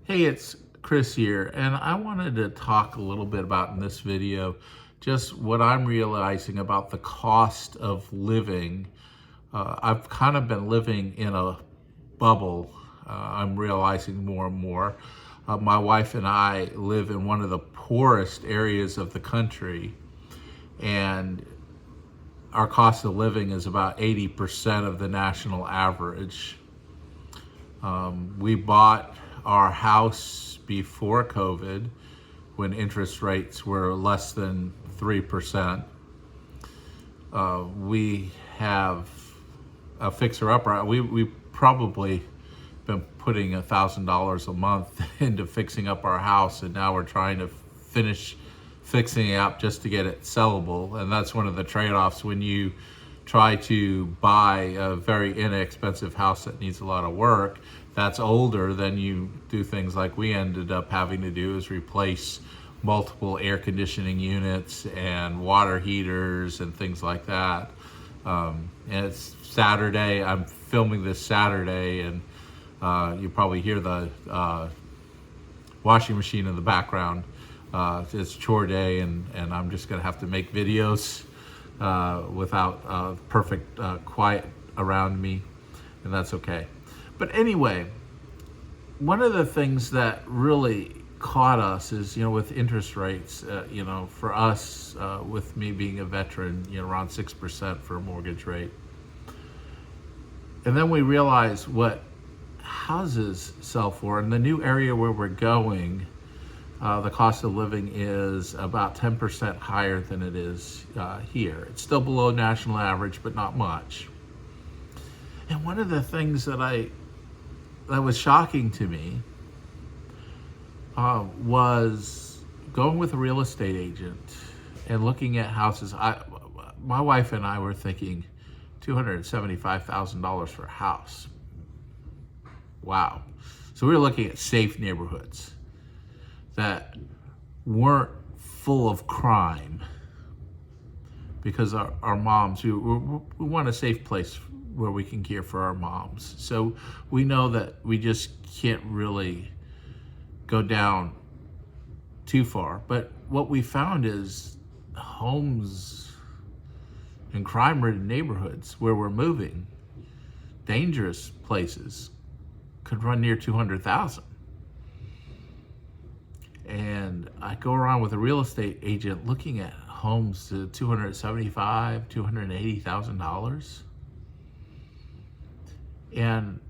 Hey, it's Chris here, and I wanted to talk a little bit about in this video just what I'm realizing about the cost of living. I've kind of been living in a bubble. I'm realizing more and more. My wife and I live in one of the poorest areas of the country, and our cost of living is about 80% of the national average. We bought our house before COVID when interest rates were less than 3%. We have a fixer-upper. We probably been putting $1,000 a month into fixing up our house, and now we're trying to finish fixing it up just to get it sellable. And that's one of the trade-offs when you try to buy a very inexpensive house that needs a lot of work that's older. Then you do things like we ended up having to do, is replace multiple air conditioning units and water heaters and things like that. And it's Saturday. I'm filming this Saturday, and you probably hear the washing machine in the background. It's chore day, and I'm just going to have to make videos without perfect quiet around me, and that's okay. But anyway, one of the things that really caught us is, with interest rates, for us, with me being a veteran, around 6% for a mortgage rate. And then we realized what houses sell for. In the new area where we're going, the cost of living is about 10% higher than it is here. It's still below national average, but not much. And one of the things that was shocking to me was going with a real estate agent and looking at houses. My wife and I were thinking $275,000 for a house. Wow. So we were looking at safe neighborhoods that weren't full of crime, because our moms, we want a safe place where we can care for our moms. So we know that we just can't really go down too far. But what we found is homes in crime-ridden neighborhoods where we're moving, dangerous places, could run near 200,000. And I go around with a real estate agent looking at homes to $275,000, $280,000. And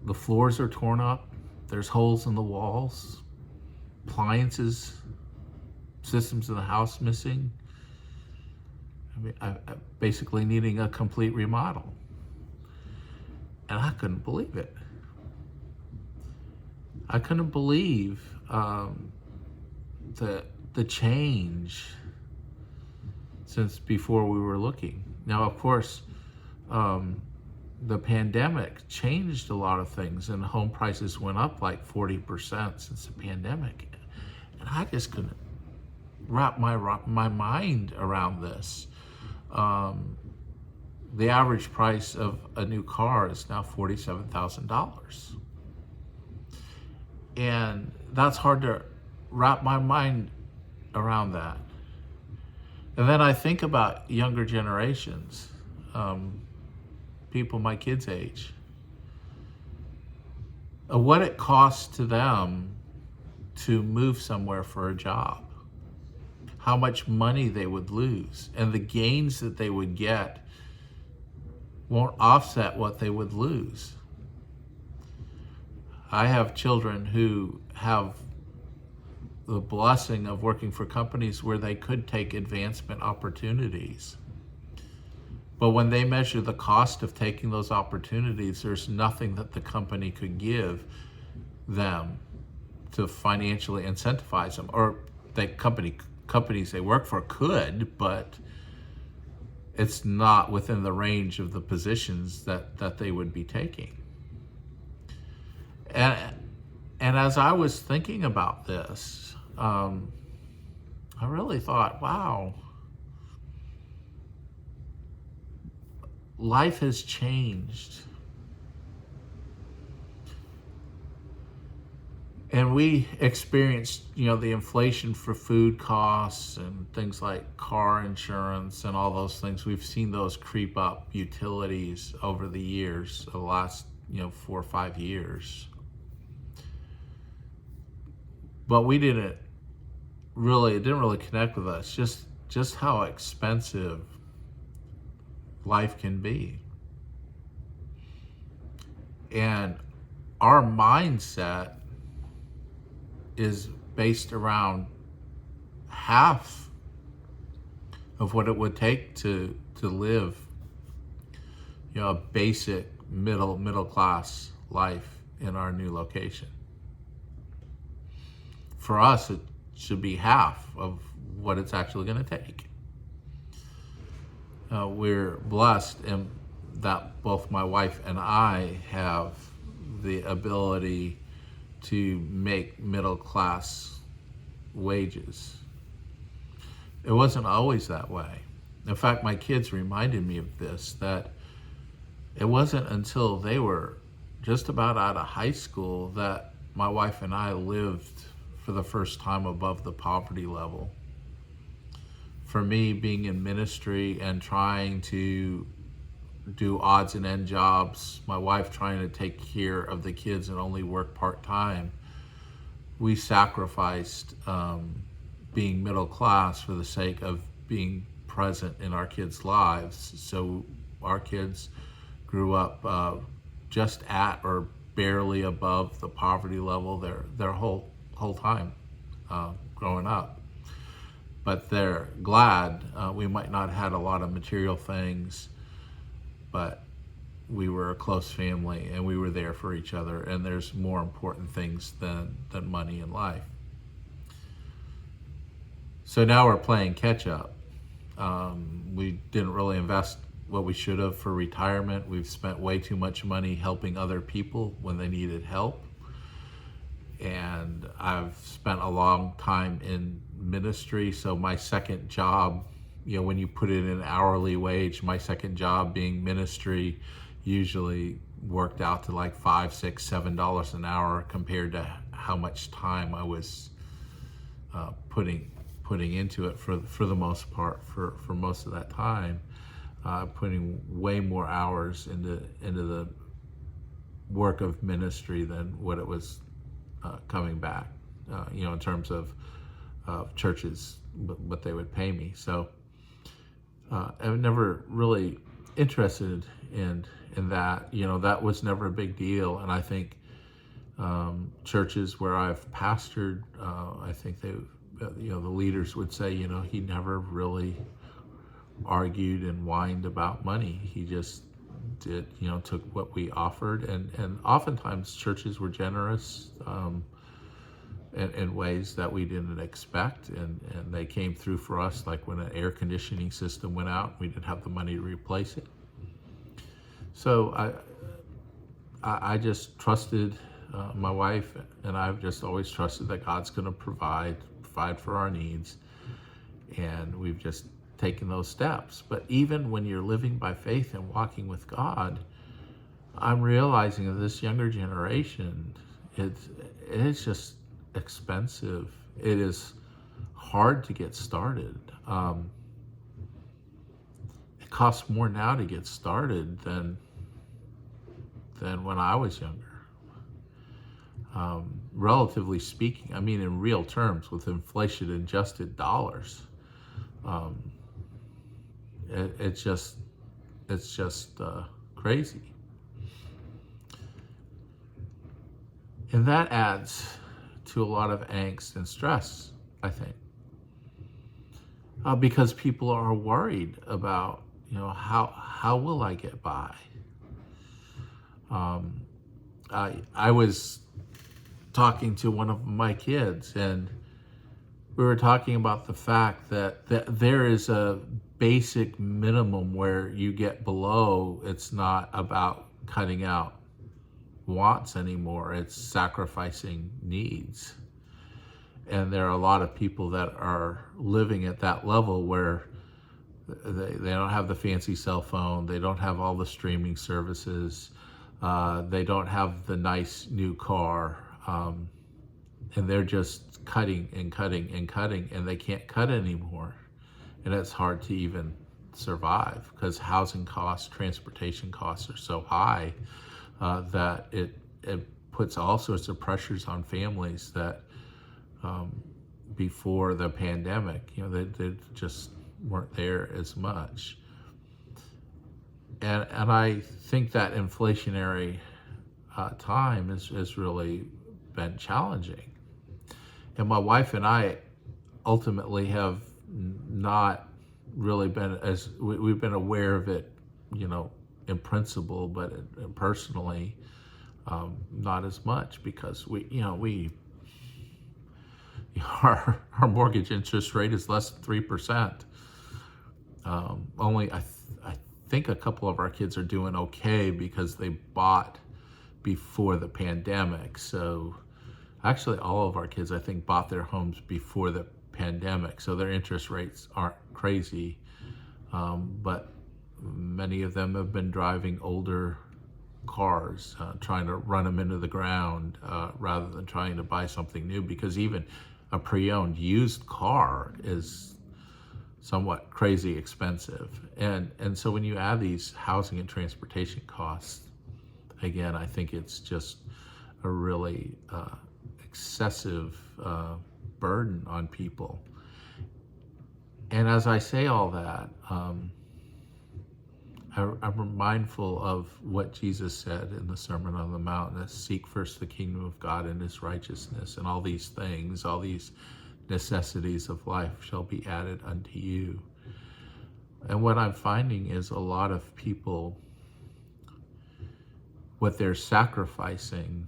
the floors are torn up. There's holes in the walls, appliances, systems in the house missing. I basically needing a complete remodel. And I couldn't believe it. I couldn't believe the change since before we were looking. Now, of course, the pandemic changed a lot of things, and home prices went up like 40% since the pandemic. And I just couldn't wrap my mind around this. The average price of a new car is now $47,000. And that's hard to wrap my mind around that. And then I think about younger generations, people my kids' age, what it costs to them to move somewhere for a job, how much money they would lose, and the gains that they would get won't offset what they would lose. I have children who have the blessing of working for companies where they could take advancement opportunities. But when they measure the cost of taking those opportunities, there's nothing that the company could give them to financially incentivize them. Or the companies they work for could, but it's not within the range of the positions that they would be taking. And as I was thinking about this, I really thought, wow, life has changed. And we experienced, the inflation for food costs and things like car insurance and all those things. We've seen those creep up, utilities, over the years, the last, 4 or 5 years. But it didn't really connect with us, just how expensive life can be. And our mindset is based around half of what it would take to live, a basic middle class life in our new location. For us, it should be half of what it's actually going to take. We're blessed in that both my wife and I have the ability to make middle class wages. It wasn't always that way. In fact, my kids reminded me of this, that it wasn't until they were just about out of high school that my wife and I lived for the first time above the poverty level. For me, being in ministry and trying to do odds and end jobs, my wife trying to take care of the kids and only work part-time, we sacrificed being middle class for the sake of being present in our kids' lives. So our kids grew up just at or barely above the poverty level their whole time growing up. But they're glad. We might not have had a lot of material things, but we were a close family and we were there for each other, and there's more important things than money in life. So now we're playing catch up. We didn't really invest what we should have for retirement. We've spent way too much money helping other people when they needed help. And I've spent a long time in ministry. So my second job, when you put it in an hourly wage, my second job being ministry usually worked out to like $5, $6, $7 an hour compared to how much time I was putting into it for the most part, for most of that time, putting way more hours into the work of ministry than what it was coming back, in terms of churches, what they would pay me. So I'm never really interested in that. That was never a big deal. And I think churches where I've pastored, I think the leaders would say, he never really argued and whined about money. He just did, took what we offered, and oftentimes churches were generous in ways that we didn't expect, and they came through for us, like when an air conditioning system went out, we didn't have the money to replace it. So I just trusted my wife, and I've just always trusted that God's going to provide for our needs, and we've just taken those steps. But even when you're living by faith and walking with God, I'm realizing that this younger generation, it's just expensive. It is hard to get started. It costs more now to get started than when I was younger. Relatively speaking, I mean in real terms, with inflation adjusted dollars, it's just crazy. And that adds to a lot of angst and stress, I think, because people are worried about, how will I get by? I was talking to one of my kids, and we were talking about the fact that there is a basic minimum where you get below. It's not about cutting out wants anymore, it's sacrificing needs. And there are a lot of people that are living at that level where they don't have the fancy cell phone, they don't have all the streaming services, they don't have the nice new car, and they're just cutting and cutting and cutting, and they can't cut anymore. And it's hard to even survive because housing costs, transportation costs are so high that it puts all sorts of pressures on families that before the pandemic, they just weren't there as much. And I think that inflationary time has really been challenging. And my wife and I ultimately have not really been we've been aware of it, in principle, but personally, not as much because our mortgage interest rate is less than 3%. Only I think a couple of our kids are doing okay because they bought before the pandemic. So actually, all of our kids, I think, bought their homes before the pandemic. So their interest rates aren't crazy. But many of them have been driving older cars, trying to run them into the ground rather than trying to buy something new, because even a pre-owned used car is somewhat crazy expensive. And so when you add these housing and transportation costs, again, I think it's just a really excessive burden on people. And as I say all that, I'm mindful of what Jesus said in the Sermon on the Mount: seek first the kingdom of God and his righteousness, and all these things, all these necessities of life shall be added unto you. And what I'm finding is a lot of people, what they're sacrificing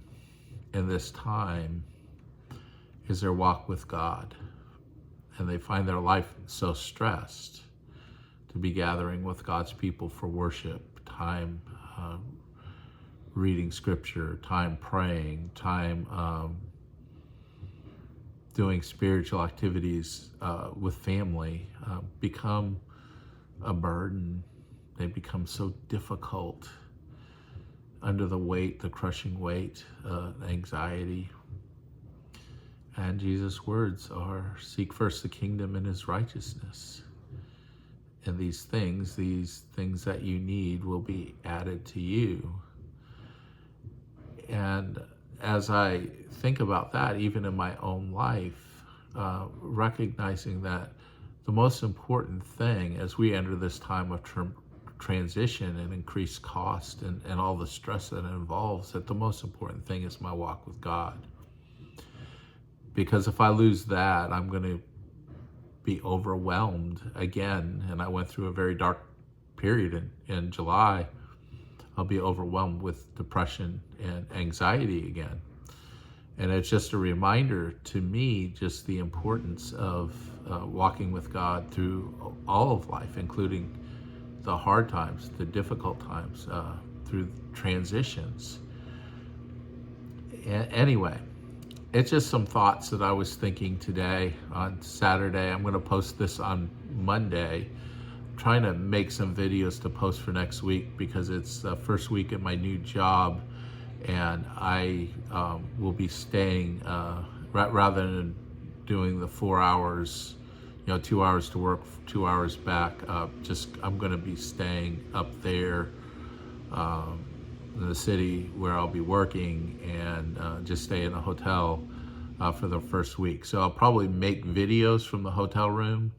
in this time is their walk with God. And they find their life so stressed to be gathering with God's people for worship, time reading scripture, time praying, time doing spiritual activities with family, become a burden. They become so difficult under the weight, the crushing weight, anxiety. And Jesus' words are, seek first the kingdom and his righteousness. And these things that you need will be added to you. And as I think about that, even in my own life, recognizing that the most important thing as we enter this time of transition and increased cost and all the stress that it involves, that the most important thing is my walk with God. Because if I lose that, I'm going to be overwhelmed again. And I went through a very dark period in July. I'll be overwhelmed with depression and anxiety again. And it's just a reminder to me, just the importance of walking with God through all of life, including the hard times, the difficult times, through transitions. Anyway, it's just some thoughts that I was thinking today on Saturday. I'm going to post this on Monday. I'm trying to make some videos to post for next week because it's the first week at my new job, and I will be staying, rather than doing the 4 hours, 2 hours to work, 2 hours back, I'm going to be staying up there in the city where I'll be working, and just stay in a hotel for the first week. So I'll probably make videos from the hotel room,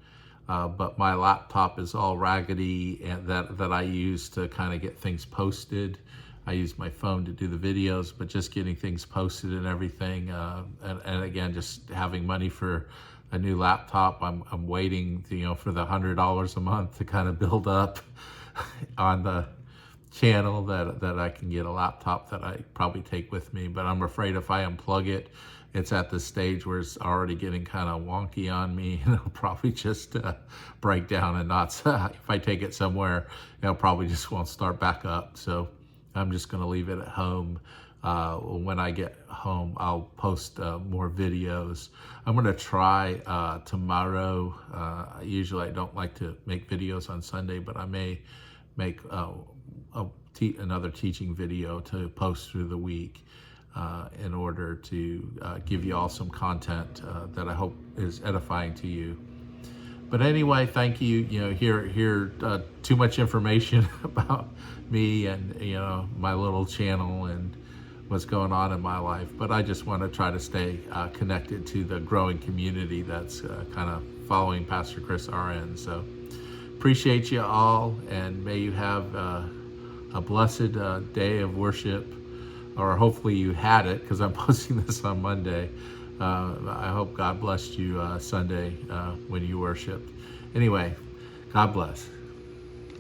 but my laptop is all raggedy, and that I use to kind of get things posted. I use my phone to do the videos, but just getting things posted and everything, and again, just having money for a new laptop. I'm waiting, for the $100 a month to kind of build up on the channel that I can get a laptop that I probably take with me. But I'm afraid if I unplug it, it's at the stage where it's already getting kind of wonky on me, and it'll probably just break down and not. If I take it somewhere, it'll probably just won't start back up. So I'm just going to leave it at home. When I get home, I'll post more videos. I'm going to try tomorrow. Usually I don't like to make videos on Sunday, but I may make another teaching video to post through the week. in order to give you all some content that I hope is edifying to you. But anyway, thank you. Hear too much information about me and my little channel and what's going on in my life. But I just want to try to stay connected to the growing community that's kind of following Pastor Chris RN. So appreciate you all, and may you have a blessed day of worship, or hopefully you had it, because I'm posting this on Monday. I hope God blessed you Sunday when you worshiped. Anyway, God bless.